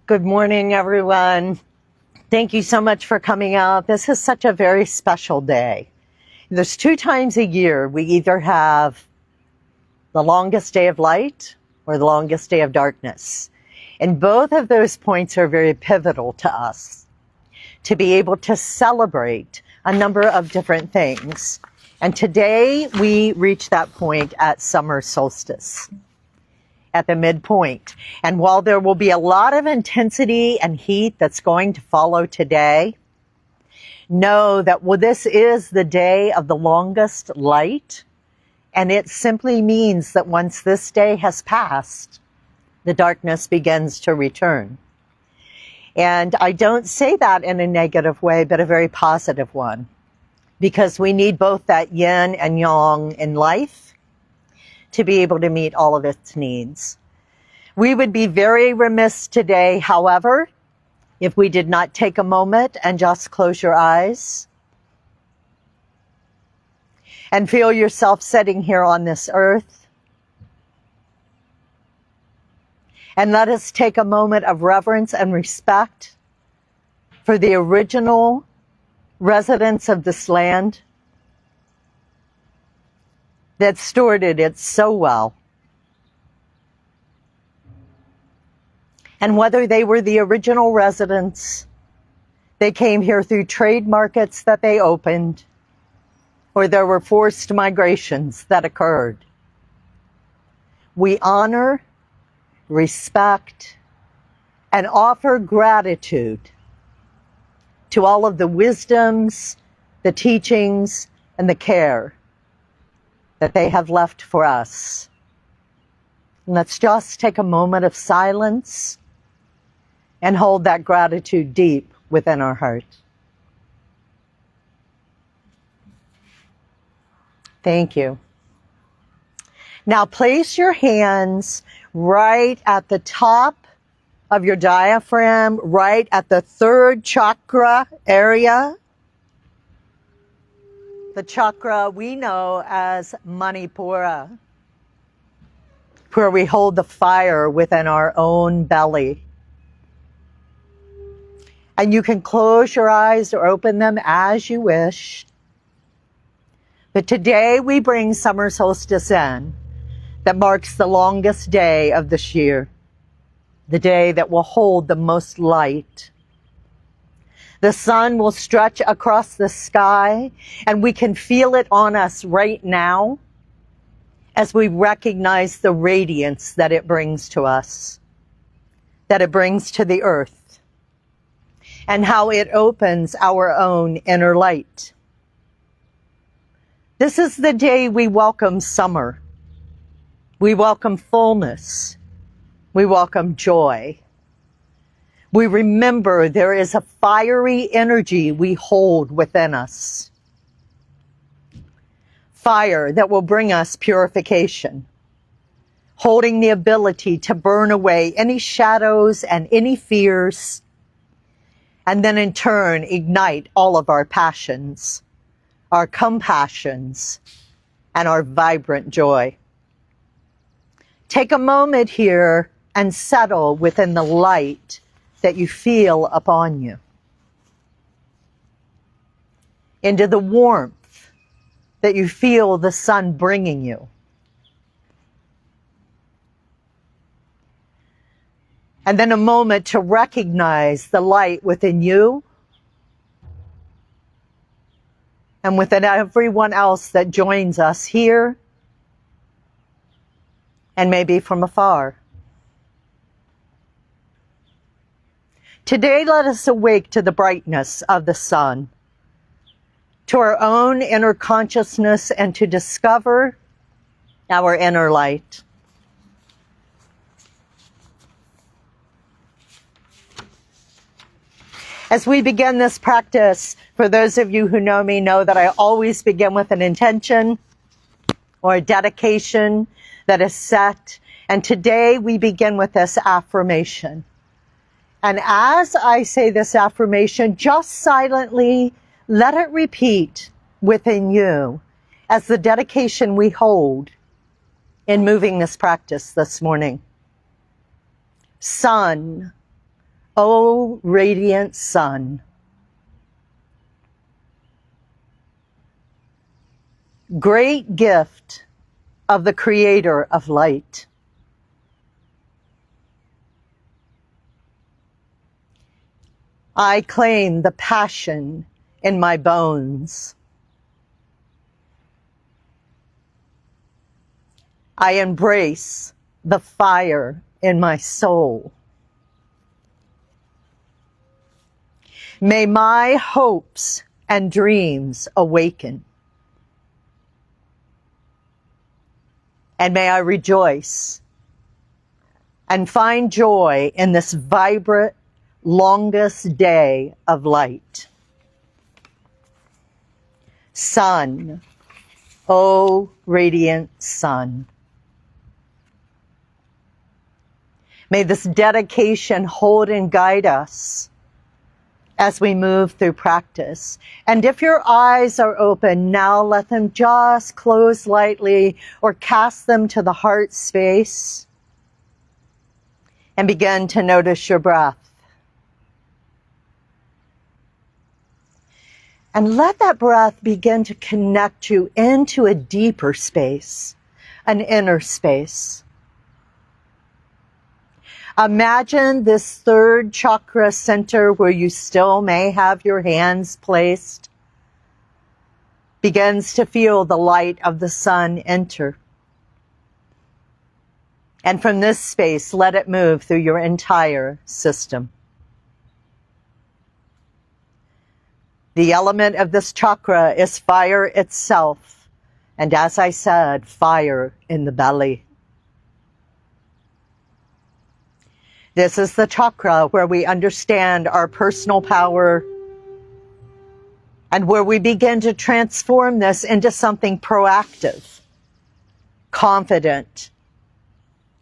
Good morning, everyone. Thank you so much for coming out. This is such a very special day. There's 2 times a year we either have the longest day of light or the longest day of darkness. And both of those points are very pivotal to us to be able to celebrate a number of different things. And today we reach that point at summer solstice, at the midpoint. And while there will be a lot of intensity and heat that's going to follow today, know that this is the day of the longest light. And it simply means that once this day has passed, the darkness begins to return. And I don't say that in a negative way, but a very positive one, because we need both that yin and yang in life to be able to meet all of its needs. We would be very remiss today, however, if we did not take a moment and just close your eyes and feel yourself sitting here on this earth. And let us take a moment of reverence and respect for the original residents of this land that stewarded it so well. And whether they were the original residents, they came here through trade markets that they opened, or there were forced migrations that occurred. We honor, respect, and offer gratitude to all of the wisdoms, the teachings, and the care that they have left for us. And let's just take a moment of silence and hold that gratitude deep within our heart. Thank you. Now place your hands right at the top of your diaphragm, right at the 3rd chakra area. The chakra we know as Pura, where we hold the fire within our own belly. And you can close your eyes or open them as you wish. But today we bring summer solstice in, that marks the longest day of this year, the day that will hold the most light. The sun will stretch across the sky, and we can feel it on us right now as we recognize the radiance that it brings to us, that it brings to the earth, and how it opens our own inner light. This is the day we welcome summer. We welcome fullness. We welcome joy. We remember there is a fiery energy we hold within us. Fire that will bring us purification, holding the ability to burn away any shadows and any fears, and then in turn ignite all of our passions, our compassions, and our vibrant joy. Take a moment here and settle within the light that you feel upon you, into the warmth that you feel the sun bringing you. And then a moment to recognize the light within you and within everyone else that joins us here and maybe from afar. Today, let us awake to the brightness of the sun, to our own inner consciousness, and to discover our inner light. As we begin this practice, for those of you who know me know that I always begin with an intention or a dedication that is set. And today we begin with this affirmation. And as I say this affirmation, just silently let it repeat within you as the dedication we hold in moving this practice this morning. Sun, O radiant sun, great gift of the Creator of light. I claim the passion in my bones. I embrace the fire in my soul. May my hopes and dreams awaken. And may I rejoice and find joy in this vibrant, longest day of light. Sun, O radiant sun. May this dedication hold and guide us as we move through practice. And if your eyes are open, now let them just close lightly or cast them to the heart space and begin to notice your breath. And let that breath begin to connect you into a deeper space, an inner space. Imagine this third chakra center where you still may have your hands placed begins to feel the light of the sun enter. And from this space, let it move through your entire system. The element of this chakra is fire itself. And as I said, fire in the belly. This is the chakra where we understand our personal power and where we begin to transform this into something proactive, confident,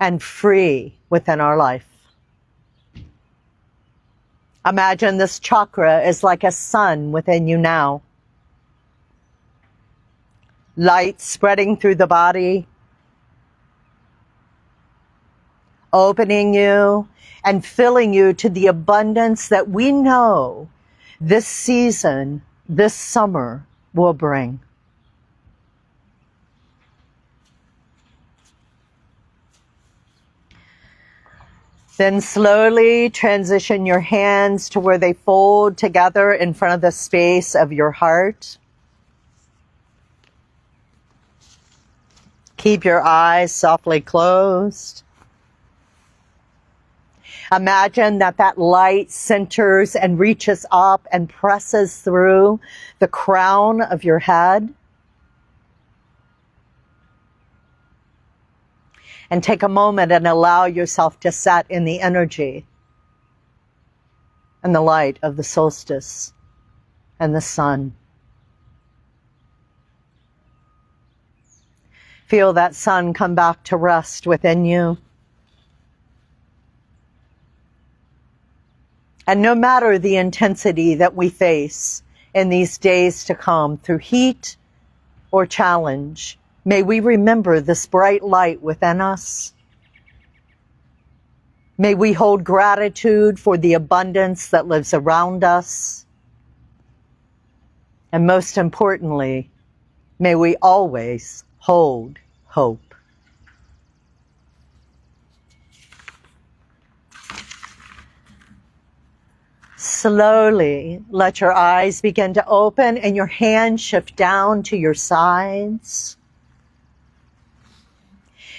and free within our life. Imagine this chakra is like a sun within you now. Light spreading through the body, opening you and filling you to the abundance that we know this season, this summer will bring. Then slowly transition your hands to where they fold together in front of the space of your heart. Keep your eyes softly closed. Imagine that that light centers and reaches up and presses through the crown of your head. And take a moment and allow yourself to set in the energy and the light of the solstice and the sun. Feel that sun come back to rest within you. And no matter the intensity that we face in these days to come through heat or challenge, may we remember this bright light within us. May we hold gratitude for the abundance that lives around us. And most importantly, may we always hold hope. Slowly let your eyes begin to open and your hands shift down to your sides.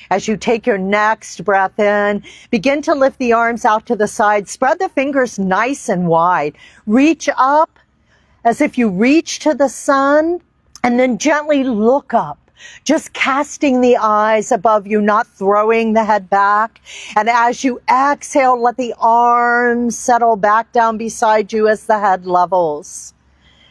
As you take your next breath in, begin to lift the arms out to the side. Spread the fingers nice and wide. Reach up as if you reach to the sun, and then gently look up. Just casting the eyes above you, not throwing the head back. And as you exhale, let the arms settle back down beside you as the head levels.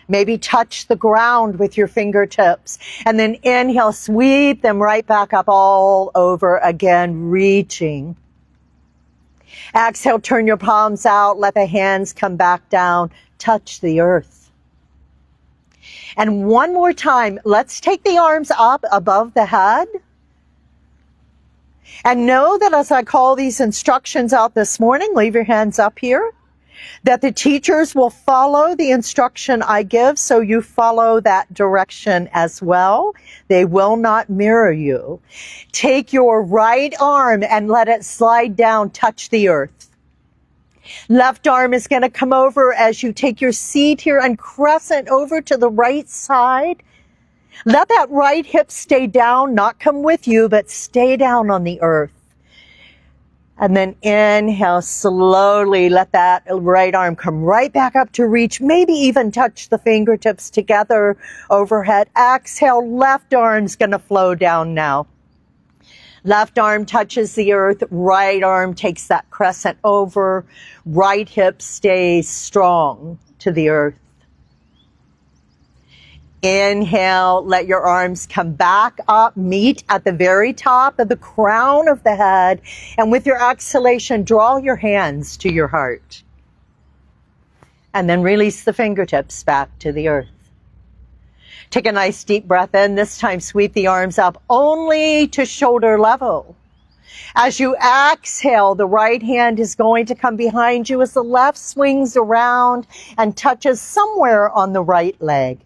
Maybe touch the ground with your fingertips. And then inhale, sweep them right back up all over again, reaching. Exhale, turn your palms out, let the hands come back down, touch the earth. And one more time, let's take the arms up above the head. And know that as I call these instructions out this morning, leave your hands up here. that the teachers will follow the instruction I give, so you follow that direction as well. They will not mirror you. Take your right arm and let it slide down, touch the earth. Left arm is going to come over as you take your seat here and crescent over to the right side. Let that right hip stay down, not come with you, but stay down on the earth. And then inhale, slowly let that right arm come right back up to reach, maybe even touch the fingertips together overhead. Exhale, left arm's gonna flow down now. Left arm touches the earth, right arm takes that crescent over, right hip stays strong to the earth. Inhale, let your arms come back up, meet at the very top of the crown of the head, and with your exhalation, draw your hands to your heart. And then release the fingertips back to the earth. Take a nice deep breath in. This time, sweep the arms up only to shoulder level. As you exhale, the right hand is going to come behind you as the left swings around and touches somewhere on the right leg.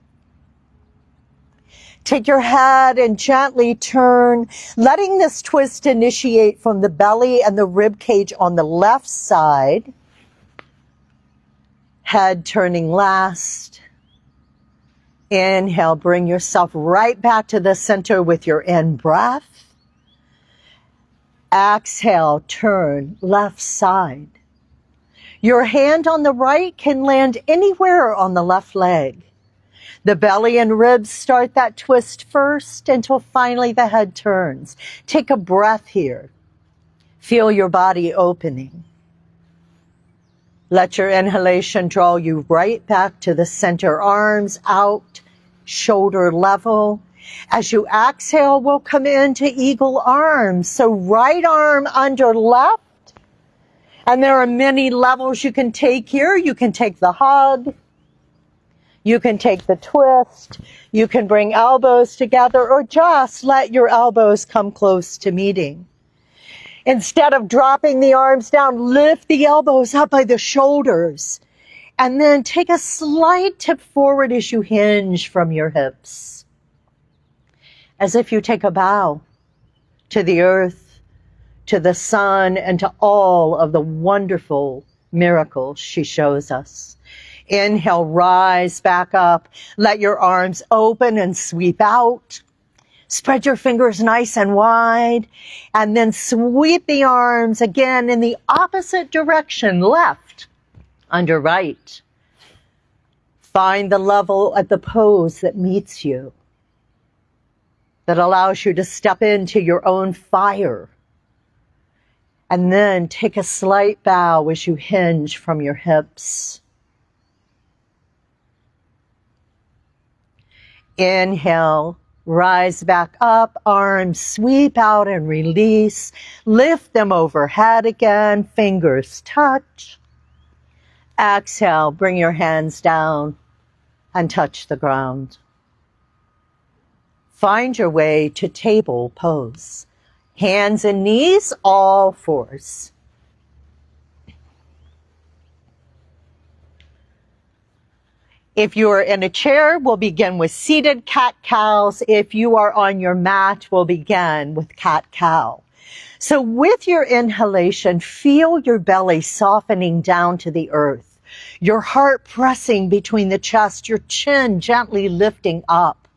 Take your head and gently turn, letting this twist initiate from the belly and the rib cage on the left side. Head turning last. Inhale, bring yourself right back to the center with your in-breath. Exhale, turn left side. Your hand on the right can land anywhere on the left leg. The belly and ribs start that twist first until finally the head turns. Take a breath here. Feel your body opening. Let your inhalation draw you right back to the center, arms out, shoulder level. As you exhale, we'll come into eagle arms. So right arm under left. And there are many levels you can take here. You can take the hug. You can take the twist, you can bring elbows together, or just let your elbows come close to meeting. Instead of dropping the arms down, lift the elbows up by the shoulders, and then take a slight tip forward as you hinge from your hips. As if you take a bow to the earth, to the sun, and to all of the wonderful miracles she shows us. Inhale, rise back up. Let your arms open and sweep out. Spread your fingers nice and wide. And then sweep the arms again in the opposite direction, left under right. Find the level at the pose that meets you, that allows you to step into your own fire. And then take a slight bow as you hinge from your hips. Inhale, rise back up, arms sweep out and release. Lift them overhead again, fingers touch. Exhale, bring your hands down and touch the ground. Find your way to table pose. Hands and knees, all fours. If you are in a chair, we'll begin with seated cat-cows. If you are on your mat, we'll begin with cat-cow. So with your inhalation, feel your belly softening down to the earth, your heart pressing between the chest, your chin gently lifting up.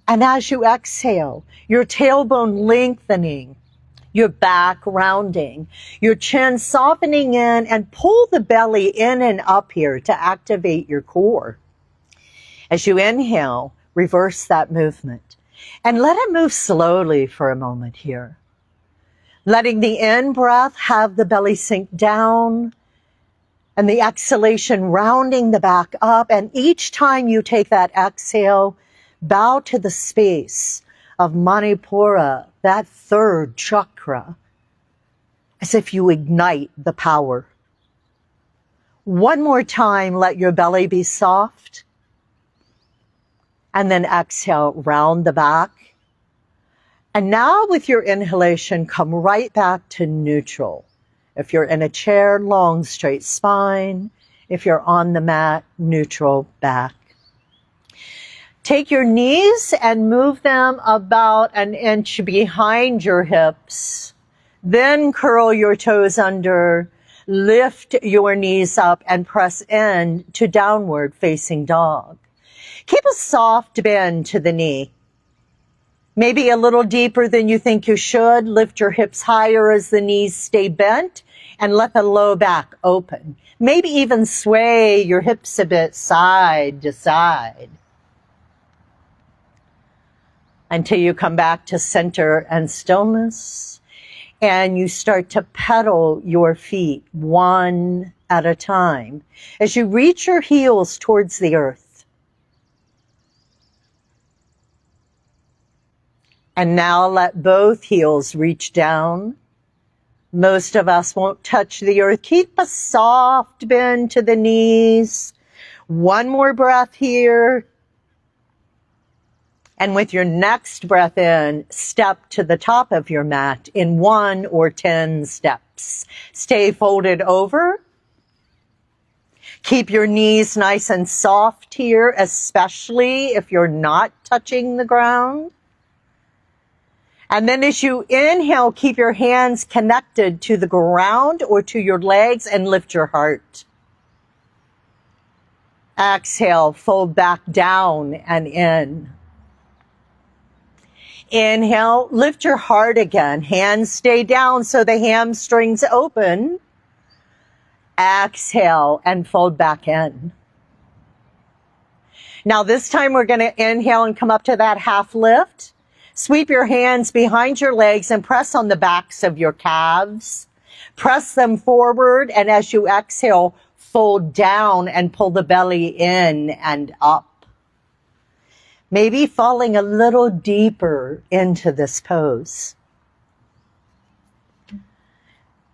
And as you exhale, your tailbone lengthening, your back rounding, your chin softening in, and pull the belly in and up here to activate your core. As you inhale, reverse that movement and let it move slowly for a moment here. Letting the in-breath have the belly sink down and the exhalation rounding the back up. And each time you take that exhale, bow to the space of Manipura, that third chakra, as if you ignite the power. One more time, let your belly be soft. And then exhale, round the back. And now with your inhalation, come right back to neutral If you're in a chair, long, straight spine. If you're on the mat, neutral back. Take your knees and move them about an inch behind your hips. Then curl your toes under, lift your knees up and press in to downward facing dog. Keep a soft bend to the knee. Maybe a little deeper than you think you should. Lift your hips higher as the knees stay bent and let the low back open. Maybe even sway your hips a bit side to side until you come back to center and stillness, and you start to pedal your feet one at a time as you reach your heels towards the earth. And now let both heels reach down. Most of us won't touch the earth. Keep a soft bend to the knees. One more breath here. And with your next breath in, step to the top of your mat in 1 or 10 steps. Stay folded over. Keep your knees nice and soft here, especially if you're not touching the ground. And then as you inhale, keep your hands connected to the ground or to your legs and lift your heart. Exhale, fold back down and in. Inhale, lift your heart again. Hands stay down so the hamstrings open. Exhale and fold back in. Now this time we're going to inhale and come up to that half lift. Sweep your hands behind your legs and press on the backs of your calves. Press them forward, and as you exhale, fold down and pull the belly in and up. Maybe falling a little deeper into this pose.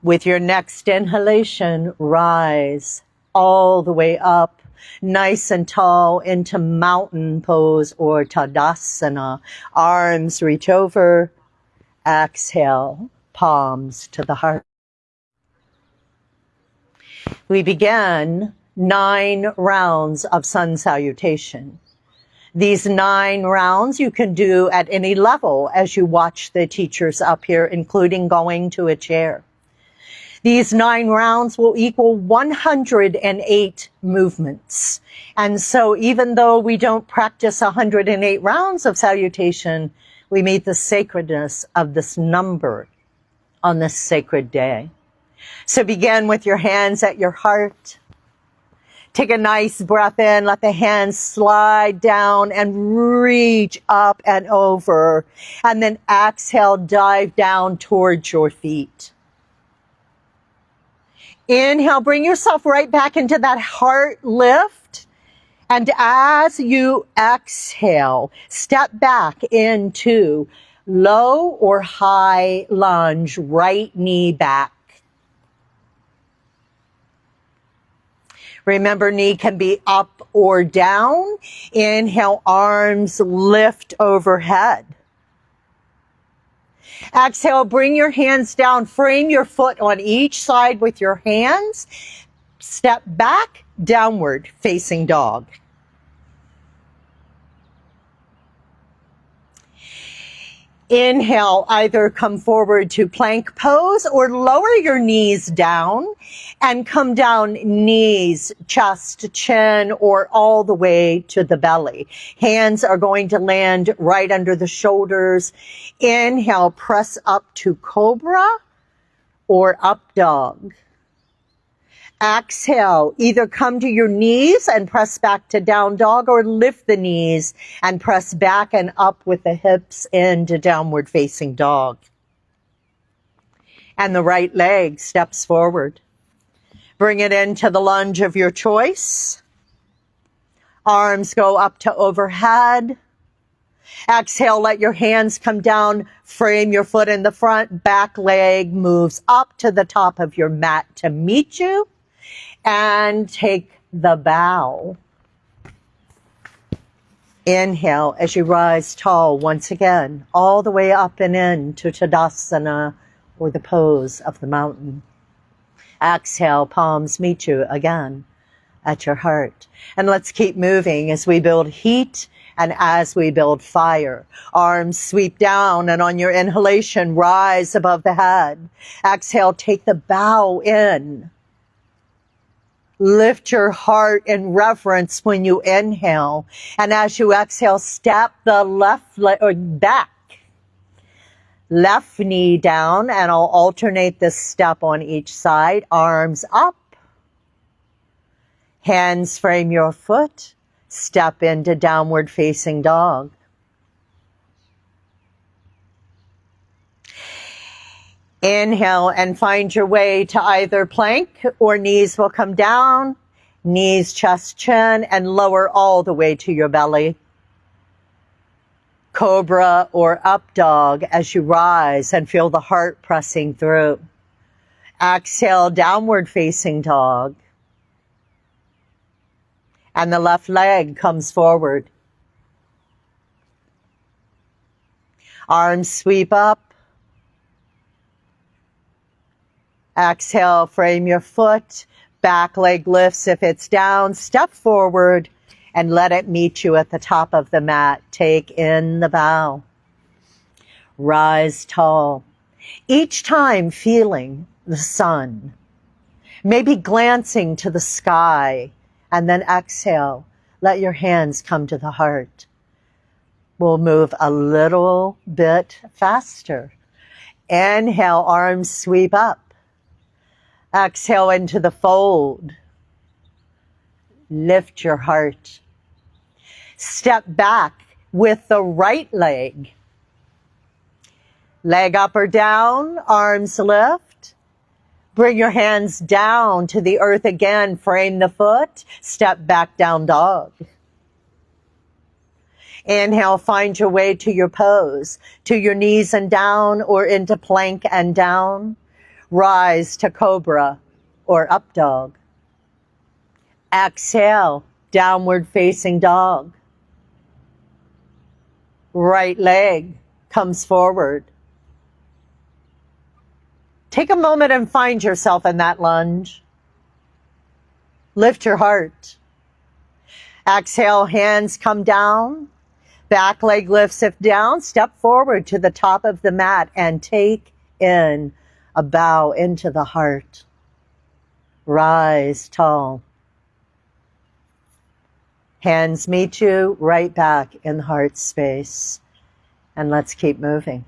With your next inhalation, rise all the way up, nice and tall into mountain pose or Tadasana. Arms reach over. Exhale, palms to the heart. We begin 9 rounds of sun salutation. These 9 rounds you can do at any level as you watch the teachers up here, including going to a chair. These 9 rounds will equal 108 movements. And so even though we don't practice 108 rounds of salutation, we meet the sacredness of this number on this sacred day. So begin with your hands at your heart. Take a nice breath in, let the hands slide down and reach up and over. And then exhale, dive down towards your feet. Inhale, bring yourself right back into that heart lift. And as you exhale, step back into low or high lunge, right knee back. Remember, knee can be up or down. Inhale, arms lift overhead. Exhale, bring your hands down. Frame your foot on each side with your hands. Step back, downward facing dog. Inhale, either come forward to plank pose or lower your knees down and come down knees, chest, chin, or all the way to the belly. Hands are going to land right under the shoulders. Inhale, press up to cobra or up dog. Exhale, either come to your knees and press back to down dog or lift the knees and press back and up with the hips into downward facing dog. And the right leg steps forward. Bring it into the lunge of your choice. Arms go up to overhead. Exhale, let your hands come down. Frame your foot in the front. Back leg moves up to the top of your mat to meet you. And take the bow. Inhale as you rise tall once again, all the way up and in to Tadasana, or the pose of the mountain. Exhale, palms meet you again at your heart. And let's keep moving as we build heat and as we build fire. Arms sweep down, and on your inhalation, rise above the head. Exhale, take the bow in. Lift your heart in reverence when you inhale. And as you exhale, step the left leg back. Left knee down, and I'll alternate this step on each side. Arms up. Hands frame your foot. Step into downward facing dog. Inhale and find your way to either plank, or knees will come down, knees, chest, chin, and lower all the way to your belly. Cobra or up dog as you rise and feel the heart pressing through. Exhale, downward facing dog. And the left leg comes forward. Arms sweep up. Exhale, frame your foot. Back leg lifts if it's down. Step forward and let it meet you at the top of the mat. Take in the bow. Rise tall. Each time feeling the sun. Maybe glancing to the sky. And then exhale. Let your hands come to the heart. We'll move a little bit faster. Inhale, arms sweep up. Exhale into the fold. Lift your heart. Step back with the right leg. Leg up or down, arms lift. Bring your hands down to the earth again. Frame the foot. Step back down dog. Inhale, find your way to your pose. To your knees and down, or into plank and down. Rise to cobra or up dog. Exhale, downward facing dog. Right leg comes forward. Take a moment and find yourself in that lunge. Lift your heart. Exhale, hands come down. Back leg lifts if down. Step forward to the top of the mat and take in a bow into the heart. Rise tall. Hands meet you right back in the heart space. And let's keep moving.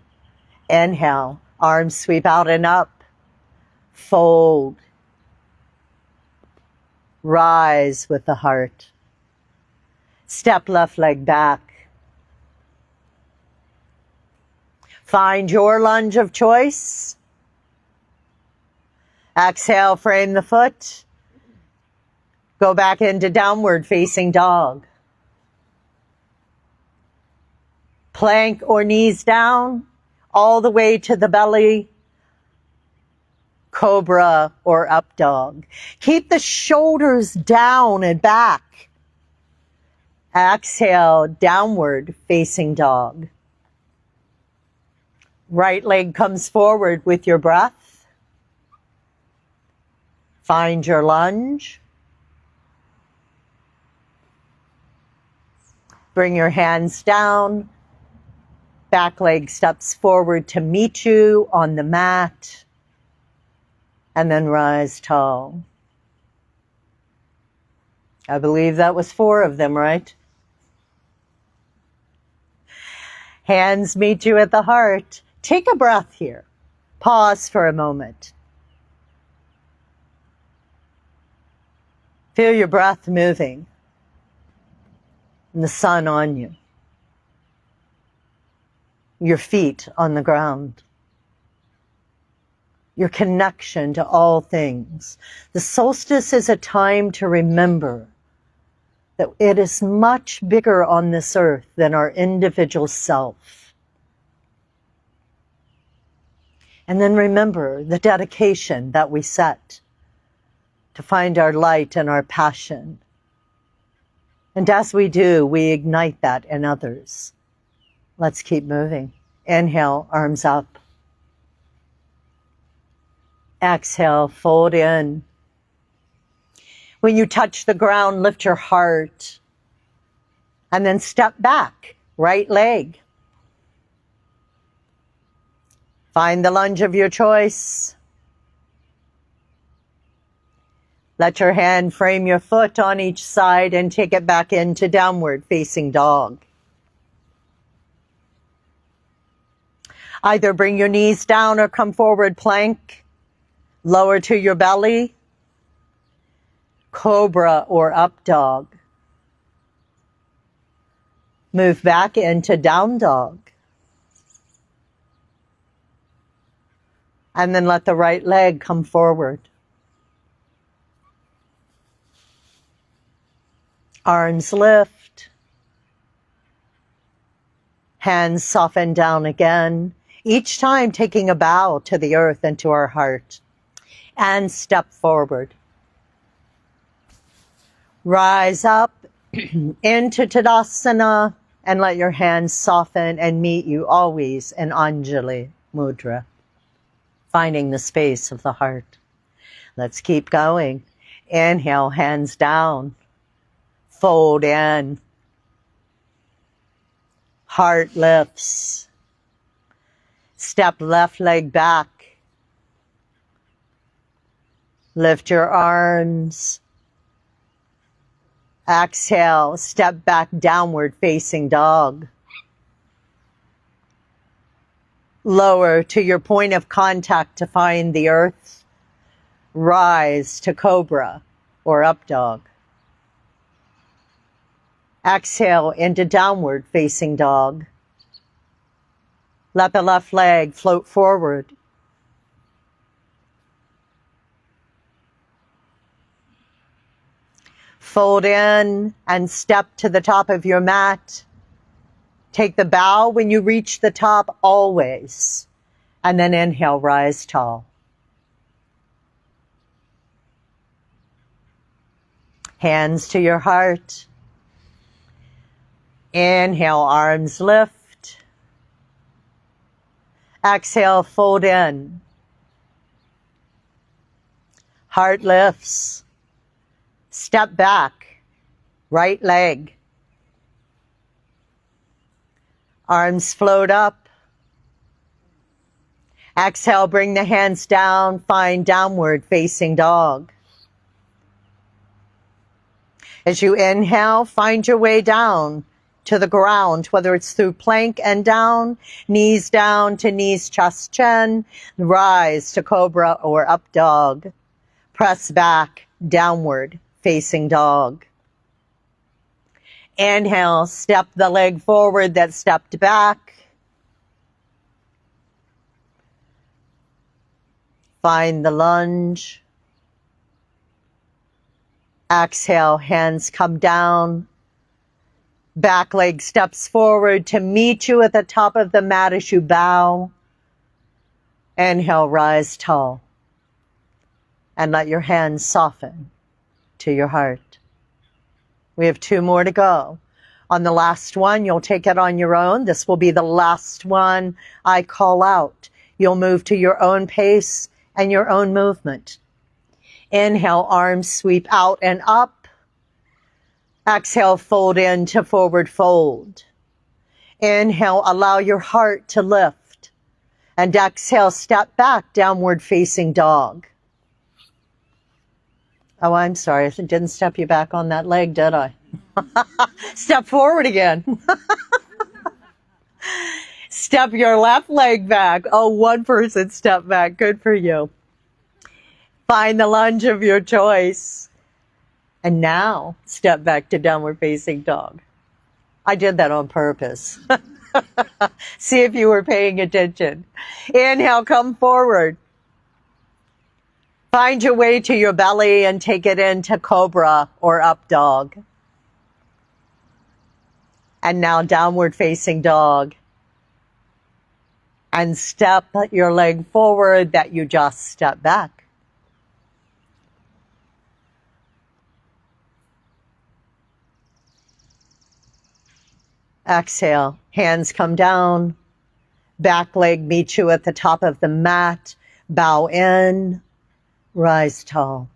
Inhale, arms sweep out and up. Fold. Rise with the heart. Step left leg back. Find your lunge of choice. Exhale, frame the foot. Go back into downward facing dog. Plank or knees down, all the way to the belly. Cobra or up dog. Keep the shoulders down and back. Exhale, downward facing dog. Right leg comes forward with your breath. Find your lunge. Bring your hands down. Back leg steps forward to meet you on the mat. And then rise tall. I believe that was 4 of them, right? Hands meet you at the heart. Take a breath here. Pause for a moment. Feel your breath moving and the sun on you. Your feet on the ground. Your connection to all things. The solstice is a time to remember that it is much bigger on this earth than our individual self. And then remember the dedication that we set to find our light and our passion. And as we do, we ignite that in others. Let's keep moving. Inhale, arms up. Exhale, fold in. When you touch the ground, lift your heart. And then step back, right leg. Find the lunge of your choice. Let your hand frame your foot on each side and take it back into downward facing dog. Either bring your knees down or come forward plank, lower to your belly, cobra or up dog. Move back into down dog. And then let the right leg come forward. Arms lift. Hands soften down again. Each time taking a bow to the earth and to our heart. And step forward. Rise up into Tadasana and let your hands soften and meet you always in Anjali Mudra. Finding the space of the heart. Let's keep going. Inhale, hands down. Fold in. Heart lifts. Step left leg back. Lift your arms. Exhale, step back downward facing dog. Lower to your point of contact to find the earth. Rise to cobra or up dog. Exhale into downward facing dog. Let the left leg float forward. Fold in and step to the top of your mat. Take the bow when you reach the top always. And then inhale, rise tall. Hands to your heart. Inhale, arms lift. Exhale, fold in. Heart lifts. Step back. Right leg. Arms float up. Exhale, bring the hands down. Find downward facing dog. As you inhale, find your way down to the ground, whether it's through plank and down to knees, chest, chin, rise to cobra or up dog. Press back, downward facing dog. Inhale, step the leg forward that stepped back. Find the lunge. Exhale, hands come down. Back leg steps forward to meet you at the top of the mat as you bow. Inhale, rise tall. And let your hands soften to your heart. We have 2 more to go. On the last one, you'll take it on your own. This will be the last one I call out. You'll move to your own pace and your own movement. Inhale, arms sweep out and up. Exhale, fold in to forward fold. Inhale, allow your heart to lift. And exhale, step back, downward facing dog. Oh, I'm sorry. I didn't step you back on that leg, did I? Step forward again. Step your left leg back. Oh, one person step back. Good for you. Find the lunge of your choice. And now, step back to downward facing dog. I did that on purpose. See if you were paying attention. Inhale, come forward. Find your way to your belly and take it into cobra or up dog. And now downward facing dog. And step your leg forward that you just stepped back. Exhale, hands come down, back leg meets you at the top of the mat, bow in, Rise tall.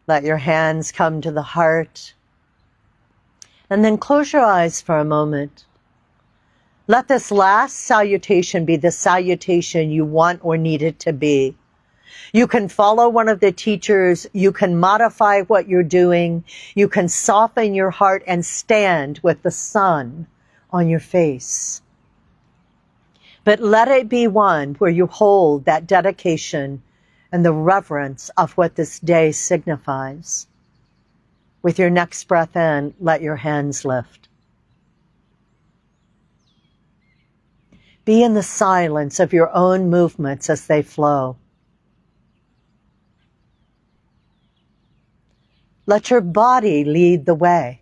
Let your hands come to the heart. And then close your eyes for a moment. Let this last salutation be the salutation you want or need it to be. You can follow one of the teachers. You can modify what you're doing. You can soften your heart and stand with the sun on your face. But let it be one where you hold that dedication and the reverence of what this day signifies. With your next breath in, let your hands lift. Be in the silence of your own movements as they flow. Let your body lead the way.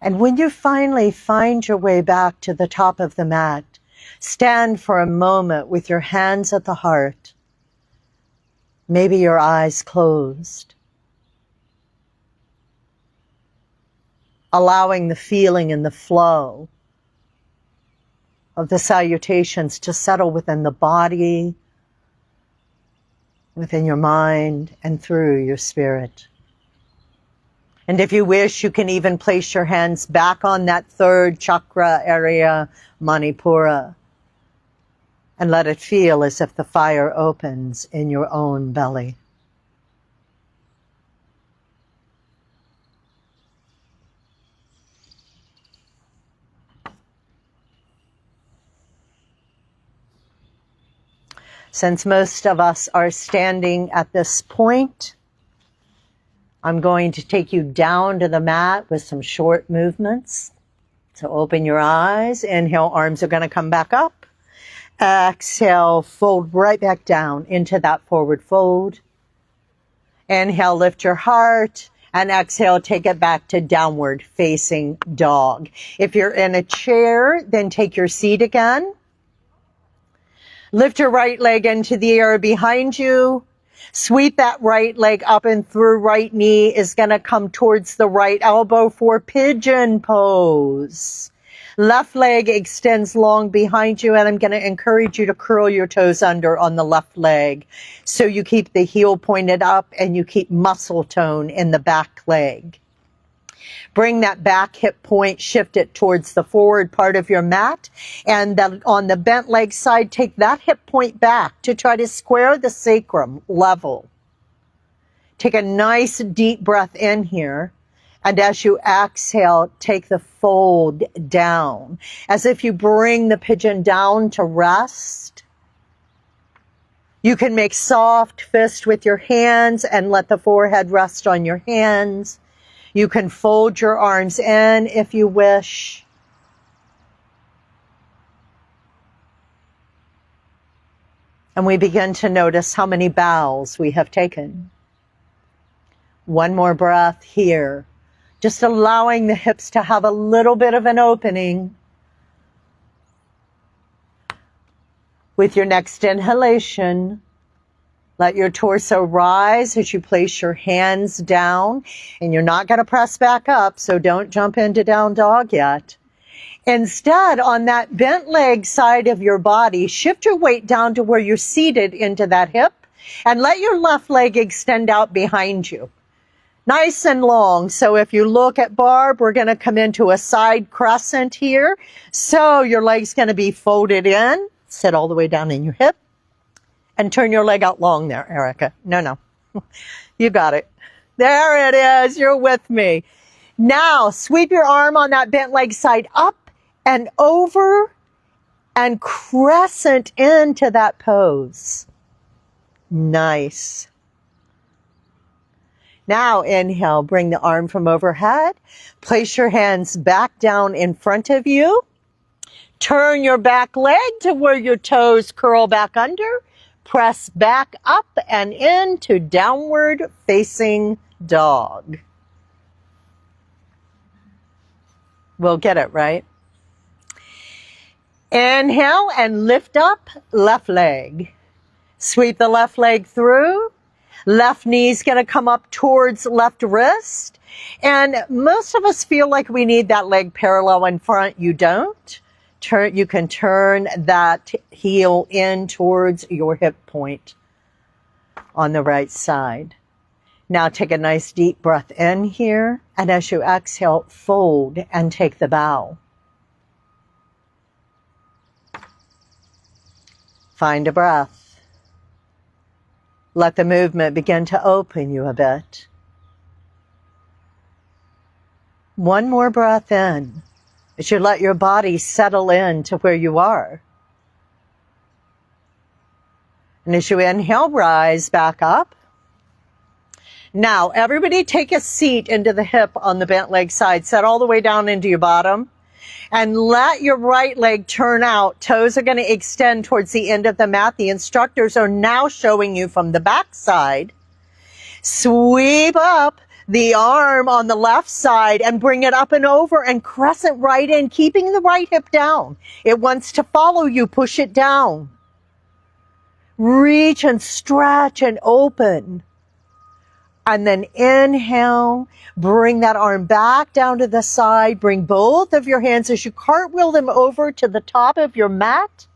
And when you finally find your way back to the top of the mat, stand for a moment with your hands at the heart, maybe your eyes closed, allowing the feeling and the flow of the salutations to settle within the body, within your mind, and through your spirit. And if you wish, you can even place your hands back on that third chakra area, Manipura, and let it feel as if the fire opens in your own belly. Since most of us are standing at this point, I'm going to take you down to the mat with some short movements. So open your eyes. Inhale, arms are going to come back up. Exhale, fold right back down into that forward fold. Inhale, lift your heart. And exhale, take it back to downward facing dog. If you're in a chair, then take your seat again. Lift your right leg into the air behind you. Sweep that right leg up and through. Right knee is going to come towards the right elbow for pigeon pose. Left leg extends long behind you, and I'm going to encourage you to curl your toes under on the left leg so you keep the heel pointed up and you keep muscle tone in the back leg. Bring that back hip point, shift it towards the forward part of your mat. And on the bent leg side, take that hip point back to try to square the sacrum level. Take a nice deep breath in here. And as you exhale, take the fold down, as if you bring the pigeon down to rest. You can make soft fist with your hands and let the forehead rest on your hands. You can fold your arms in if you wish. And we begin to notice how many bows we have taken. One more breath here. Just allowing the hips to have a little bit of an opening. With your next inhalation, let your torso rise as you place your hands down. And you're not going to press back up, so don't jump into down dog yet. Instead, on that bent leg side of your body, shift your weight down to where you're seated into that hip. And let your left leg extend out behind you. Nice and long. So if you look at Barb, we're going to come into a side crescent here. So your leg's going to be folded in. Sit all the way down in your hip. And turn your leg out long there, Erika. No. You got it. There it is. You're with me. Now, sweep your arm on that bent leg side up and over and crescent into that pose. Nice. Now, inhale, bring the arm from overhead. Place your hands back down in front of you. Turn your back leg to where your toes curl back under. press back up and into downward facing dog. We'll get it, right? Inhale and lift up left leg. Sweep the left leg through. Left knee's going to come up towards left wrist. And most of us feel like we need that leg parallel in front. You don't. You can turn that heel in towards your hip point on the right side. Now take a nice deep breath in here. And as you exhale, fold and take the bow. Find a breath. Let the movement begin to open you a bit. One more breath in as you let your body settle in to where you are. And as you inhale, rise back up. Now, everybody take a seat into the hip on the bent leg side. Set all the way down into your bottom. And let your right leg turn out. Toes are going to extend towards the end of the mat. The instructors are now showing you from the back side. Sweep up the arm on the left side and bring it up and over and crescent right in, keeping the right hip down. It wants to follow you. Push it down. Reach and stretch and open. And then inhale, bring that arm back down to the side. Bring both of your hands as you cartwheel them over to the top of your mat.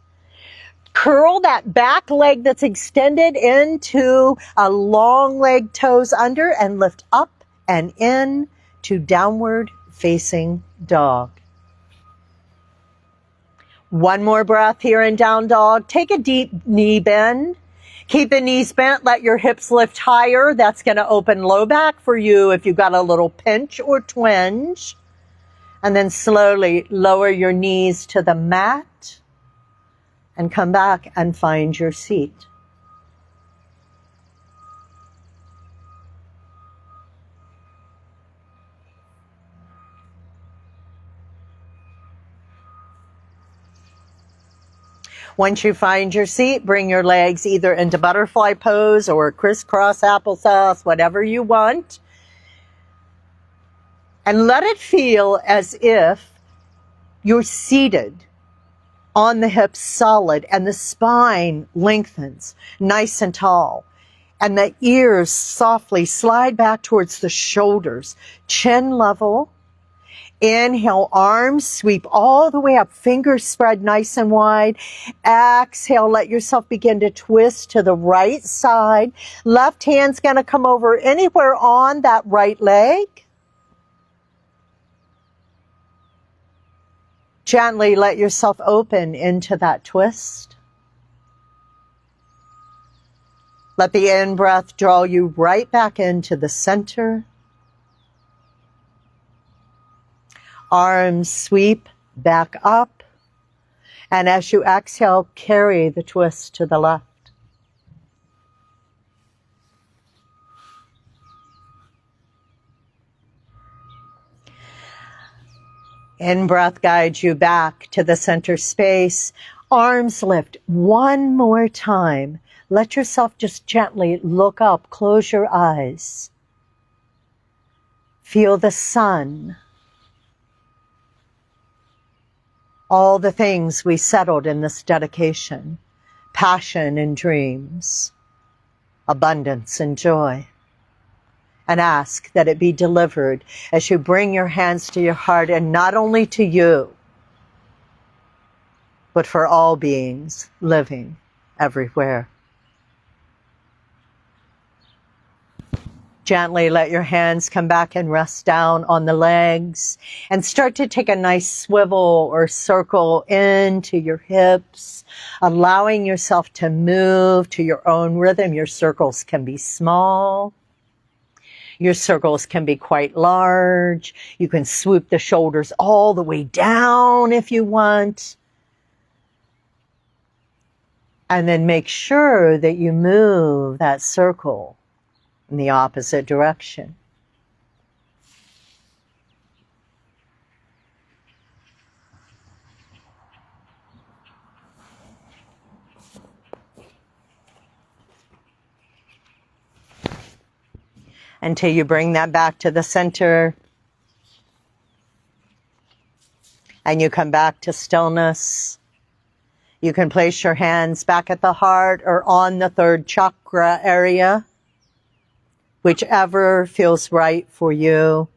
Curl that back leg that's extended into a long leg, toes under, and lift up and in to downward facing dog. One more breath here in down dog. Take a deep knee bend. Keep the knees bent. Let your hips lift higher. That's going to open low back for you if you've got a little pinch or twinge. And then slowly lower your knees to the mat and come back and find your seat. Once you find your seat, bring your legs either into butterfly pose or crisscross applesauce, whatever you want. And let it feel as if you're seated on the hips solid and the spine lengthens nice and tall. And the ears softly slide back towards the shoulders, chin level. Inhale, arms sweep all the way up, fingers spread nice and wide. Exhale, let yourself begin to twist to the right side. Left hand's going to come over anywhere on that right leg. Gently let yourself open into that twist. Let the in-breath draw you right back into the center. Arms sweep back up. And as you exhale, carry the twist to the left. In-breath guides you back to the center space. Arms lift one more time. Let yourself just gently look up. Close your eyes. Feel the sun. All the things we settled in this dedication, passion and dreams, abundance and joy. And ask that it be delivered as you bring your hands to your heart, and not only to you, but for all beings living everywhere. Gently let your hands come back and rest down on the legs and start to take a nice swivel or circle into your hips, allowing yourself to move to your own rhythm. Your circles can be small. Your circles can be quite large. You can swoop the shoulders all the way down if you want. And then make sure that you move that circle in the opposite direction. until you bring that back to the center and you come back to stillness. You can place your hands back at the heart or on the third chakra area, whichever feels right for you.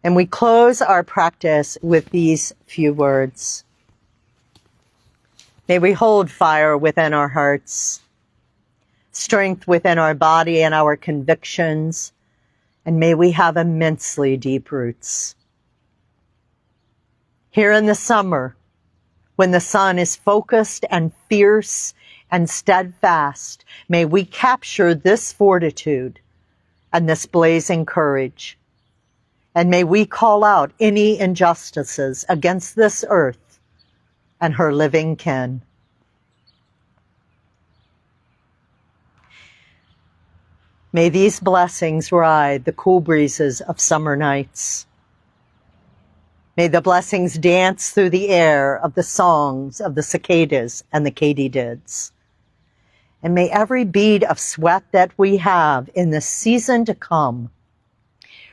And we close our practice with these few words. May we hold fire within our hearts, strength within our body and our convictions, and may we have immensely deep roots. Here in the summer, when the sun is focused and fierce and steadfast, may we capture this fortitude and this blazing courage. And may we call out any injustices against this earth and her living kin. May these blessings ride the cool breezes of summer nights. May the blessings dance through the air of the songs of the cicadas and the katydids. And may every bead of sweat that we have in the season to come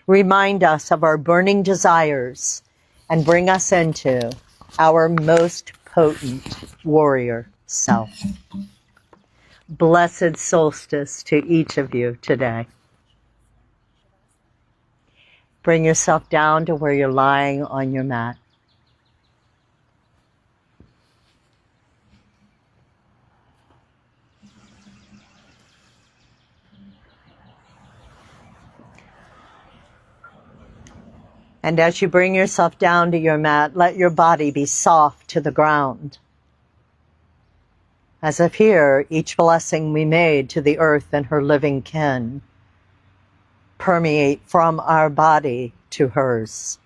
remind us of our burning desires and bring us into our most potent warrior self. Blessed solstice to each of you today. Bring yourself down to where you're lying on your mat. And as you bring yourself down to your mat, let your body be soft to the ground. As if here, each blessing we made to the earth and her living kin permeate from our body to hers.